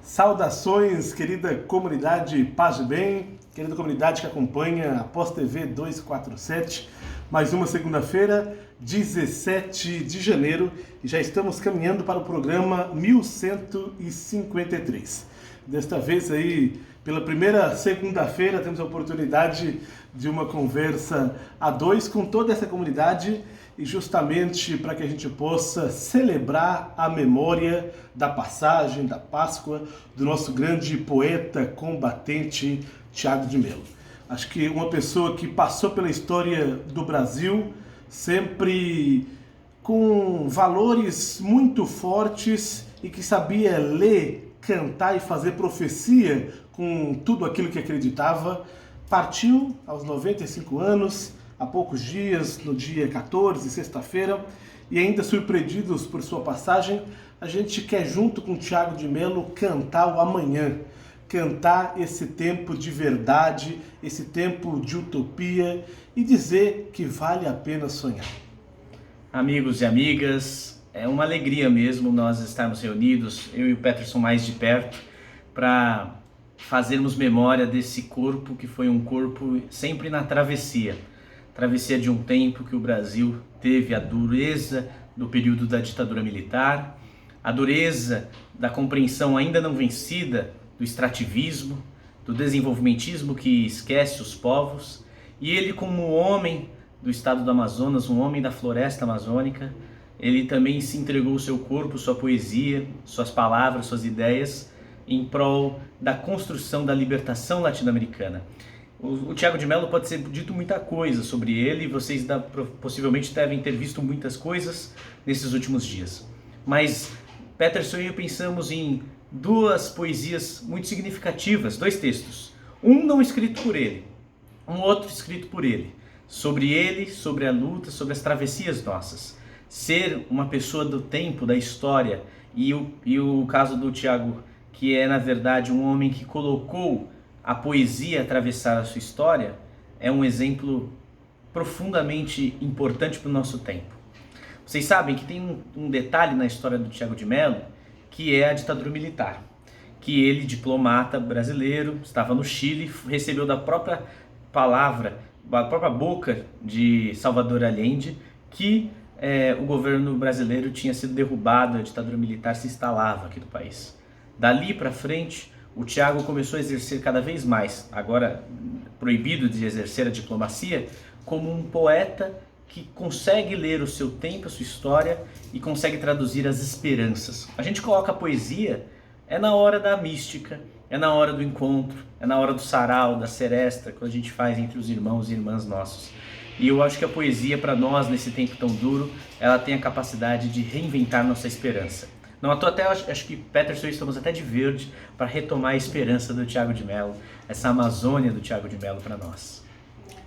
Saudações, querida comunidade Paz e Bem, querida comunidade que acompanha a Pós TV 247, mais uma segunda-feira, 17 de janeiro, e já estamos caminhando para o programa 1153. Desta vez aí, pela primeira segunda-feira, temos a oportunidade de uma conversa a dois com toda essa comunidade, e justamente para que a gente possa celebrar a memória da passagem, da Páscoa, do nosso grande poeta combatente Thiago de Mello. Acho que uma pessoa que passou pela história do Brasil, sempre com valores muito fortes e que sabia ler, cantar e fazer profecia com tudo aquilo que acreditava, partiu aos 95 anos, há poucos dias, no dia 14, sexta-feira, e ainda surpreendidos por sua passagem, a gente quer, junto com Thiago de Mello, cantar o amanhã, cantar esse tempo de verdade, esse tempo de utopia e dizer que vale a pena sonhar. Amigos e amigas, é uma alegria mesmo nós estarmos reunidos, eu e o Peterson mais de perto, para fazermos memória desse corpo que foi um corpo sempre na travessia de um tempo que o Brasil teve a dureza do período da ditadura militar, a dureza da compreensão ainda não vencida do extrativismo, do desenvolvimentismo que esquece os povos, e ele, como homem do estado do Amazonas, um homem da floresta amazônica, ele também se entregou o seu corpo, sua poesia, suas palavras, suas ideias em prol da construção da libertação latino-americana. O Thiago de Mello pode ser dito muita coisa sobre ele, vocês possivelmente devem ter visto muitas coisas nesses últimos dias. Mas Peterson e eu pensamos em duas poesias muito significativas, dois textos. Um não escrito por ele, um outro escrito por ele, sobre a luta, sobre as travessias nossas. Ser uma pessoa do tempo, da história, e o caso do Thiago, que é na verdade um homem que colocou a poesia atravessar a sua história, é um exemplo profundamente importante para o nosso tempo. Vocês sabem que tem um detalhe na história do Thiago de Mello, que é a ditadura militar, que ele, diplomata brasileiro, estava no Chile, recebeu da própria palavra, da própria boca de Salvador Allende, que o governo brasileiro tinha sido derrubado, a ditadura militar se instalava aqui no país. Dali para frente, o Thiago começou a exercer cada vez mais, agora proibido de exercer a diplomacia, como um poeta que consegue ler o seu tempo, a sua história e consegue traduzir as esperanças. A gente coloca a poesia, é na hora da mística, é na hora do encontro, é na hora do sarau, da seresta, quando a gente faz entre os irmãos e irmãs nossos. E eu acho que a poesia, para nós, nesse tempo tão duro, ela tem a capacidade de reinventar nossa esperança. Não, até acho que Peterson e eu estamos até de verde para retomar a esperança do Thiago de Mello, essa Amazônia do Thiago de Mello para nós.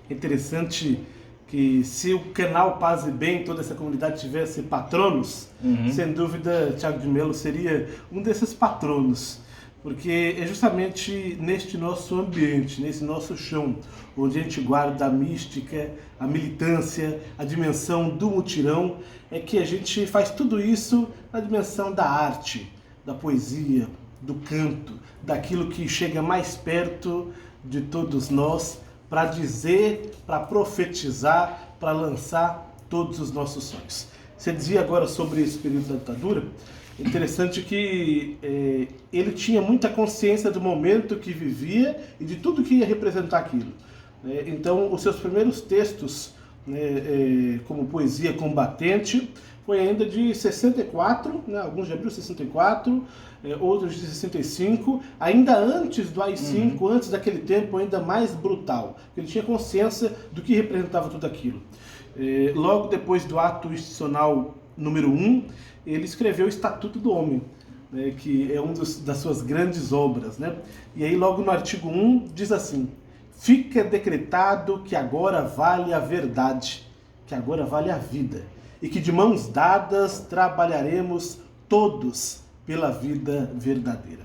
Interessante que se o canal Paz e Bem, toda essa comunidade tivesse patronos, sem dúvida Thiago de Mello seria um desses patronos, porque é justamente neste nosso ambiente, nesse nosso chão, onde a gente guarda a mística, a militância, a dimensão do mutirão, é que a gente faz tudo isso na dimensão da arte, da poesia, do canto, daquilo que chega mais perto de todos nós, para dizer, para profetizar, para lançar todos os nossos sonhos. Você dizia agora sobre esse período da ditadura, interessante que ele tinha muita consciência do momento que vivia e de tudo que ia representar aquilo. Então, os seus primeiros textos, como poesia combatente, foi ainda de 64, alguns de abril de 64, outros de 65, ainda antes do AI-5, antes daquele tempo ainda mais brutal. Ele tinha consciência do que representava tudo aquilo. Logo depois do ato institucional número 1, ele escreveu o Estatuto do Homem, que é uma das suas grandes obras. E aí logo no artigo 1 diz assim: fica decretado que agora vale a verdade, que agora vale a vida, e que de mãos dadas trabalharemos todos pela vida verdadeira.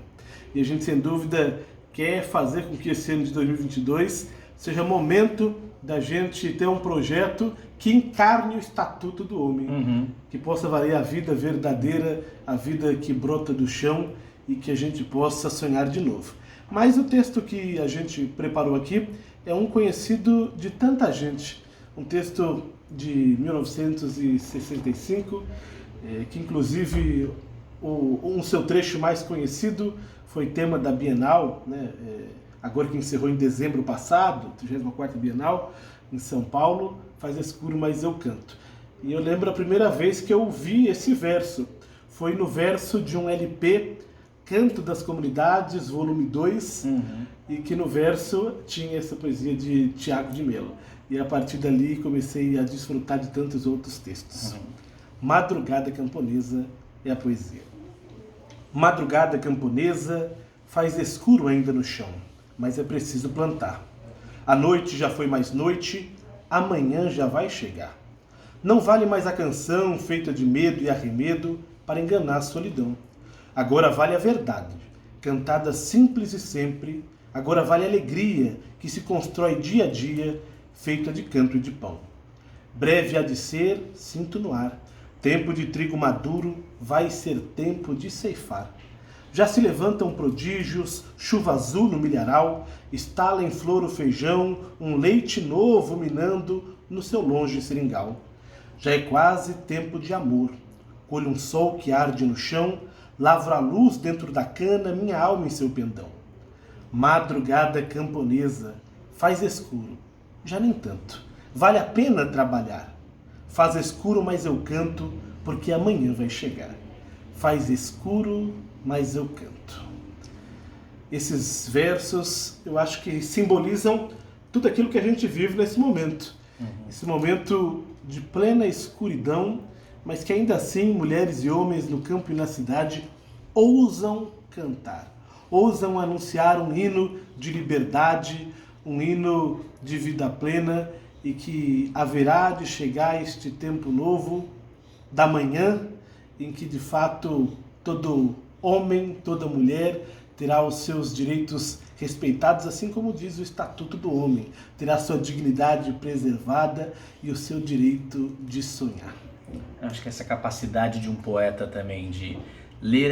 E a gente, sem dúvida, quer fazer com que esse ano de 2022 seja momento da gente ter um projeto que encarne o Estatuto do Homem, que possa valer a vida verdadeira, a vida que brota do chão e que a gente possa sonhar de novo. Mas o texto que a gente preparou aqui é um conhecido de tanta gente, um texto de 1965, que inclusive um seu trecho mais conhecido foi tema da Bienal, né, agora que encerrou em dezembro passado, 34ª Bienal, em São Paulo, Faz escuro, mas eu canto. E eu lembro a primeira vez que eu ouvi esse verso, foi no verso de um LP, Canto das Comunidades, volume 2, e que no verso tinha essa poesia de Tiago de Melo. E a partir dali comecei a desfrutar de tantos outros textos. Madrugada camponesa é a poesia. Madrugada camponesa faz escuro ainda no chão, mas é preciso plantar. A noite já foi mais noite, amanhã já vai chegar. Não vale mais a canção feita de medo e arremedo para enganar a solidão. Agora vale a verdade, cantada simples e sempre. Agora vale a alegria que se constrói dia a dia, feita de canto e de pão. Breve há de ser, sinto no ar, tempo de trigo maduro, vai ser tempo de ceifar. Já se levantam prodígios, chuva azul no milharal, estala em flor o feijão, um leite novo minando no seu longe seringal. Já é quase tempo de amor, colho um sol que arde no chão, lavro a luz dentro da cana, minha alma em seu pendão. Madrugada camponesa, faz escuro, já nem tanto, vale a pena trabalhar. Faz escuro, mas eu canto, porque amanhã vai chegar. Faz escuro, mas eu canto. Esses versos, eu acho que simbolizam tudo aquilo que a gente vive nesse momento. Esse momento de plena escuridão, mas que ainda assim mulheres e homens no campo e na cidade ousam cantar, ousam anunciar um hino de liberdade, um hino de vida plena, e que haverá de chegar este tempo novo da manhã, em que de fato todo homem, toda mulher terá os seus direitos respeitados, assim como diz o Estatuto do Homem, terá sua dignidade preservada e o seu direito de sonhar. Acho que essa capacidade de um poeta também de ler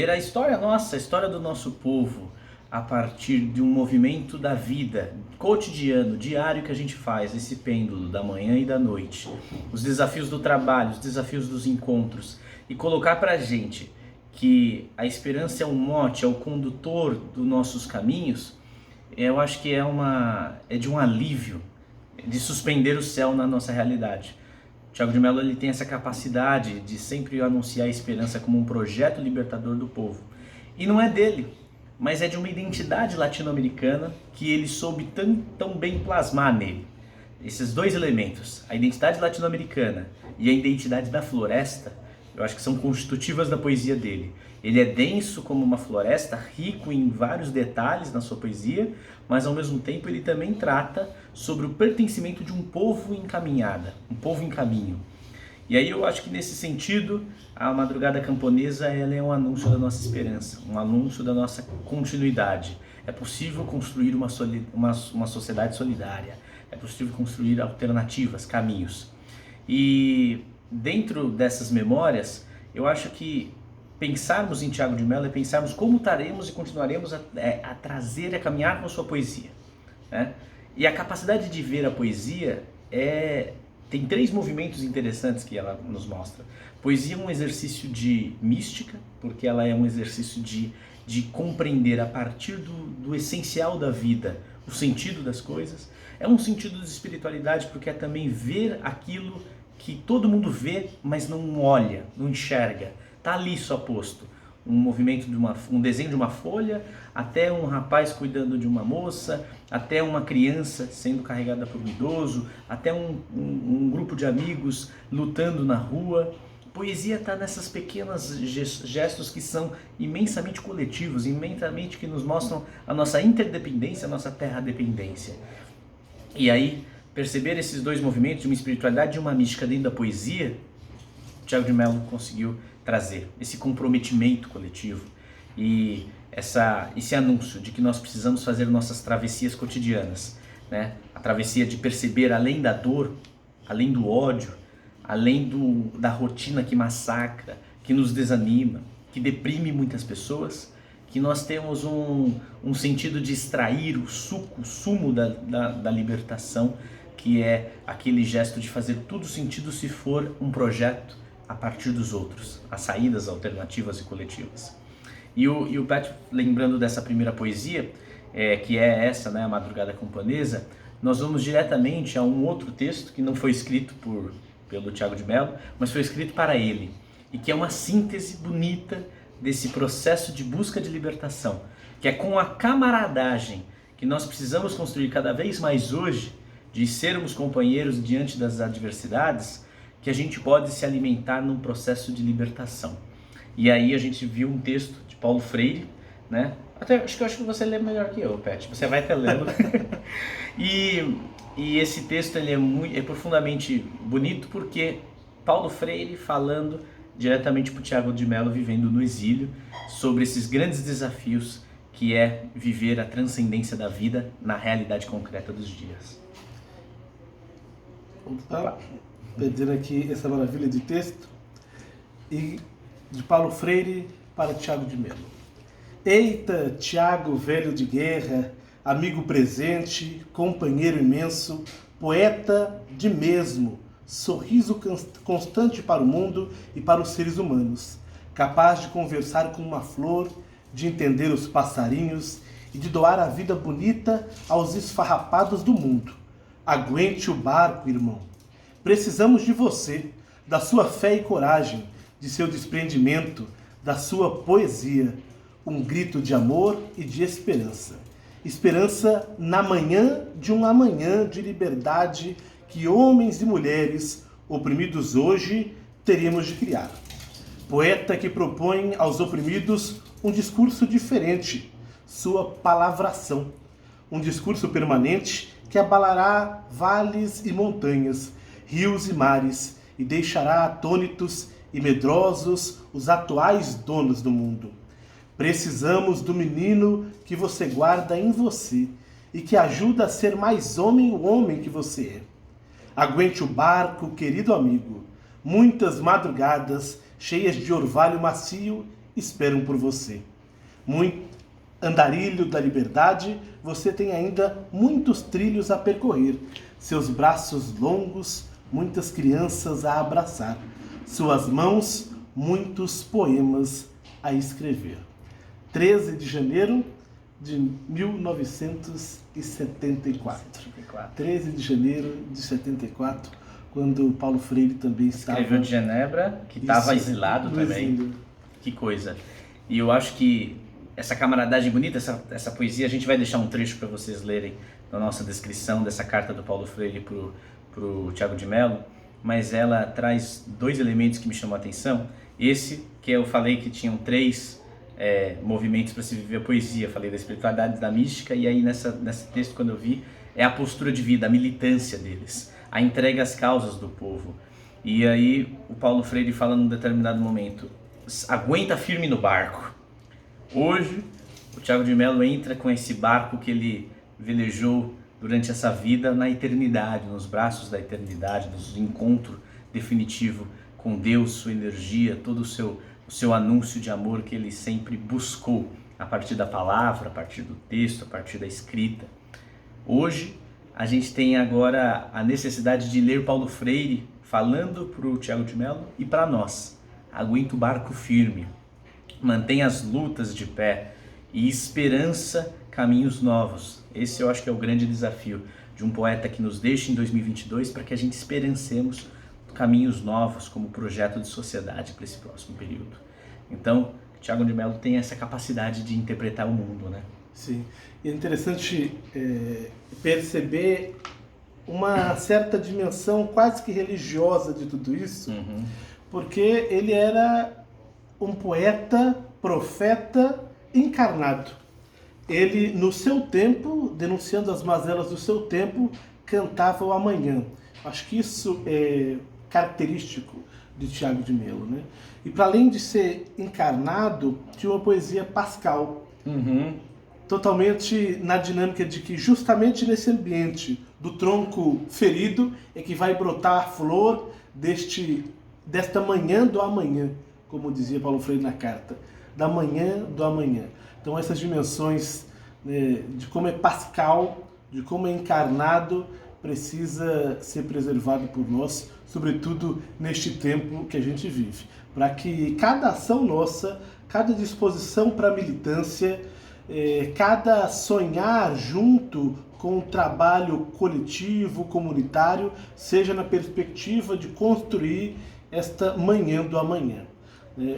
a história nossa, a história do nosso povo, a partir de um movimento da vida cotidiano, diário que a gente faz, esse pêndulo da manhã e da noite, os desafios do trabalho, os desafios dos encontros, e colocar pra gente que a esperança é um mote, é o condutor dos nossos caminhos, eu acho que é de um alívio, de suspender o céu na nossa realidade. Tiago de Melo, ele tem essa capacidade de sempre anunciar a esperança como um projeto libertador do povo. E não é dele, mas é de uma identidade latino-americana que ele soube tão bem plasmar nele. Esses dois elementos, a identidade latino-americana e a identidade da floresta, eu acho que são constitutivas da poesia dele. Ele é denso como uma floresta, rico em vários detalhes na sua poesia, mas ao mesmo tempo ele também trata sobre o pertencimento de um povo em caminhada, um povo em caminho. E aí eu acho que nesse sentido, a Madrugada Camponesa ela é um anúncio da nossa esperança, um anúncio da nossa continuidade. É possível construir uma sociedade solidária, é possível construir alternativas, caminhos. E dentro dessas memórias, eu acho que pensarmos em Tiago de Melo é pensarmos como estaremos e continuaremos a trazer, a caminhar com a sua poesia, né? E a capacidade de ver a poesia tem três movimentos interessantes que ela nos mostra. Poesia é um exercício de mística, porque ela é um exercício de compreender a partir do essencial da vida o sentido das coisas. É um sentido de espiritualidade, porque é também ver aquilo que todo mundo vê, mas não olha, não enxerga. Está ali só posto. Um movimento um desenho de uma folha, até um rapaz cuidando de uma moça, até uma criança sendo carregada por um idoso, até um grupo de amigos lutando na rua. Poesia está nessas pequenas gestos que são imensamente coletivos, imensamente que nos mostram a nossa interdependência, a nossa terra-dependência. E aí, perceber esses dois movimentos, de uma espiritualidade e uma mística dentro da poesia, Tiago de Melo conseguiu trazer esse comprometimento coletivo e esse anúncio de que nós precisamos fazer nossas travessias cotidianas, né? A travessia de perceber além da dor, além do ódio, além da rotina que massacra, que nos desanima, que deprime muitas pessoas, que nós temos um sentido de extrair o suco, o sumo da libertação, que é aquele gesto de fazer tudo sentido se for um projeto a partir dos outros, as saídas alternativas e coletivas. E o Pat, lembrando dessa primeira poesia, que é essa, né, a Madrugada Camponesa, nós vamos diretamente a um outro texto que não foi escrito pelo Tiago de Mello, mas foi escrito para ele, e que é uma síntese bonita desse processo de busca de libertação, que é com a camaradagem que nós precisamos construir cada vez mais hoje, de sermos companheiros diante das adversidades, que a gente pode se alimentar num processo de libertação. E aí a gente viu um texto de Paulo Freire, né? Acho que você lê melhor que eu, Pet. Você vai até lendo. E esse texto ele é profundamente bonito porque Paulo Freire falando diretamente para o Tiago de Mello, vivendo no exílio, sobre esses grandes desafios que é viver a transcendência da vida na realidade concreta dos dias. Opa, perdendo aqui essa maravilha de texto, e de Paulo Freire para Tiago de Mello. Eita, Tiago, velho de guerra, amigo presente, companheiro imenso, poeta de mesmo, sorriso constante para o mundo e para os seres humanos, capaz de conversar com uma flor, de entender os passarinhos e de doar a vida bonita aos esfarrapados do mundo. Aguente o barco, irmão. Precisamos de você, da sua fé e coragem, de seu desprendimento, da sua poesia, um grito de amor e de esperança. Esperança na manhã de um amanhã de liberdade que homens e mulheres, oprimidos hoje, teríamos de criar. Poeta que propõe aos oprimidos um discurso diferente, sua palavração. Um discurso permanente que abalará vales e montanhas, rios e mares, e deixará atônitos e medrosos os atuais donos do mundo. Precisamos do menino que você guarda em você e que ajuda a ser mais homem o homem que você é. Aguente o barco, querido amigo. Muitas madrugadas cheias de orvalho macio esperam por você. Andarilho da liberdade, você tem ainda muitos trilhos a percorrer. Seus braços longos, muitas crianças a abraçar. Suas mãos, muitos poemas a escrever. 13 de janeiro de 1974. 13 de janeiro de 74, quando Paulo Freire também estava... Escreveu de Genebra, que estava exilado também. Exílio. Que coisa. E eu acho que essa camaradagem bonita, essa poesia, a gente vai deixar um trecho para vocês lerem na nossa descrição dessa carta do Paulo Freire para o Tiago de Mello, mas ela traz dois elementos que me chamam a atenção. Esse, que eu falei que tinham três movimentos para se viver a poesia, falei da espiritualidade, da mística, e aí nesse texto, quando eu vi, é a postura de vida, a militância deles, a entrega às causas do povo. E aí o Paulo Freire fala num determinado momento, aguenta firme no barco. Hoje, o Tiago de Mello entra com esse barco que ele velejou durante essa vida na eternidade, nos braços da eternidade, no encontro definitivo com Deus, sua energia, todo o seu anúncio de amor que ele sempre buscou a partir da palavra, a partir do texto, a partir da escrita. Hoje, a gente tem agora a necessidade de ler Paulo Freire falando para o Tiago de Mello e para nós. Aguenta o barco firme. Mantém as lutas de pé e esperança caminhos novos. Esse eu acho que é o grande desafio de um poeta que nos deixa em 2022 para que a gente esperancemos caminhos novos como projeto de sociedade para esse próximo período. Então, Tiago de Mello tem essa capacidade de interpretar o mundo, né? Sim, e é interessante perceber uma certa dimensão quase que religiosa de tudo isso, porque ele era um poeta, profeta encarnado. Ele, no seu tempo, denunciando as mazelas do seu tempo, cantava o amanhã. Acho que isso é característico de Tiago de Mello, né? E para além de ser encarnado, tinha uma poesia pascal. Totalmente na dinâmica de que justamente nesse ambiente do tronco ferido é que vai brotar a flor desta manhã do amanhã, como dizia Paulo Freire na carta, da manhã do amanhã. Então essas dimensões, né, de como é pascal, de como é encarnado, precisa ser preservado por nós, sobretudo neste tempo que a gente vive, para que cada ação nossa, cada disposição para a militância, cada sonhar junto com o trabalho coletivo, comunitário, seja na perspectiva de construir esta manhã do amanhã.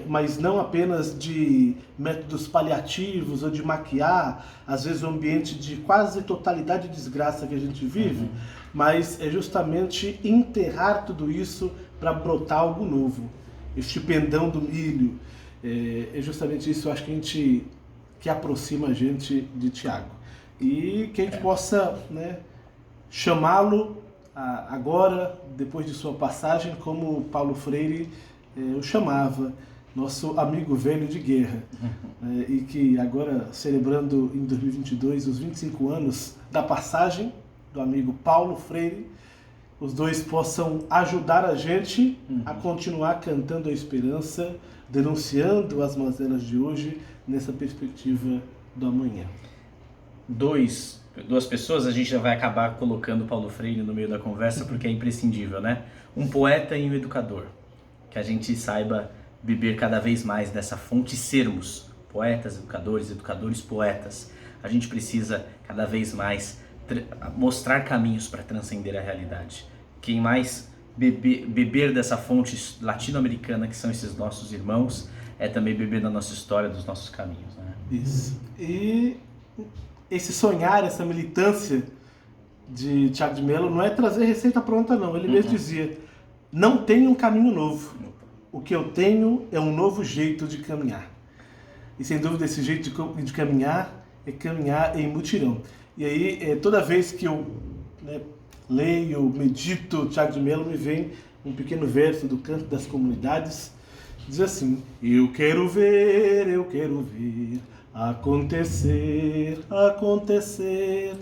Mas não apenas de métodos paliativos ou de maquiar, às vezes, o ambiente de quase totalidade de desgraça que a gente vive, mas é justamente enterrar tudo isso para brotar algo novo. Este pendão do milho, é justamente isso, eu acho que aproxima a gente de Tiago. E que a gente possa, né, chamá-lo agora, depois de sua passagem, como Paulo Freire o chamava, nosso amigo velho de guerra, e que agora, celebrando em 2022 os 25 anos da passagem do amigo Paulo Freire, os dois possam ajudar a gente a continuar cantando a esperança, denunciando as mazelas de hoje, nessa perspectiva do amanhã. Duas pessoas, a gente já vai acabar colocando Paulo Freire no meio da conversa, porque é imprescindível, né? Um poeta e um educador. Que a gente saiba beber cada vez mais dessa fonte e sermos poetas, educadores, poetas. A gente precisa cada vez mais mostrar caminhos para transcender a realidade. Quem mais beber dessa fonte latino-americana, que são esses nossos irmãos, é também beber da nossa história, dos nossos caminhos, né? Isso. E esse sonhar, essa militância de Tiago de Mello não é trazer receita pronta, não. Ele mesmo dizia, não tenho um caminho novo. O que eu tenho é um novo jeito de caminhar. E sem dúvida esse jeito de caminhar é caminhar em mutirão. E aí, toda vez que eu leio, medito Tiago de Mello, me vem um pequeno verso do Canto das Comunidades. Diz assim, eu quero ver acontecer, acontecer,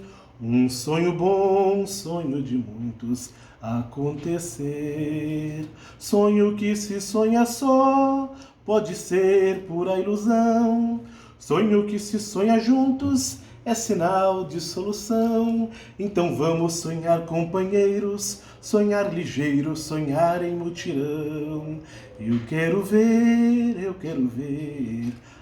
um sonho bom, sonho de muitos, acontecer. Sonho que se sonha só, pode ser pura ilusão. Sonho que se sonha juntos, é sinal de solução. Então vamos sonhar, companheiros, sonhar ligeiro, sonhar em mutirão. Eu quero ver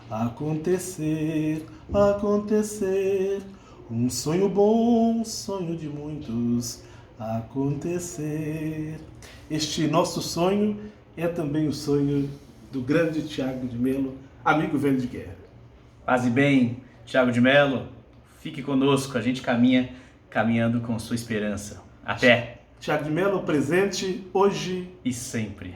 acontecer, acontecer, um sonho bom, sonho de muitos, acontecer. Este nosso sonho é também o sonho do grande Tiago de Mello, amigo velho de guerra. Paz e bem, Tiago de Mello, fique conosco, a gente caminhando com sua esperança. Até! Tiago de Mello presente hoje e sempre.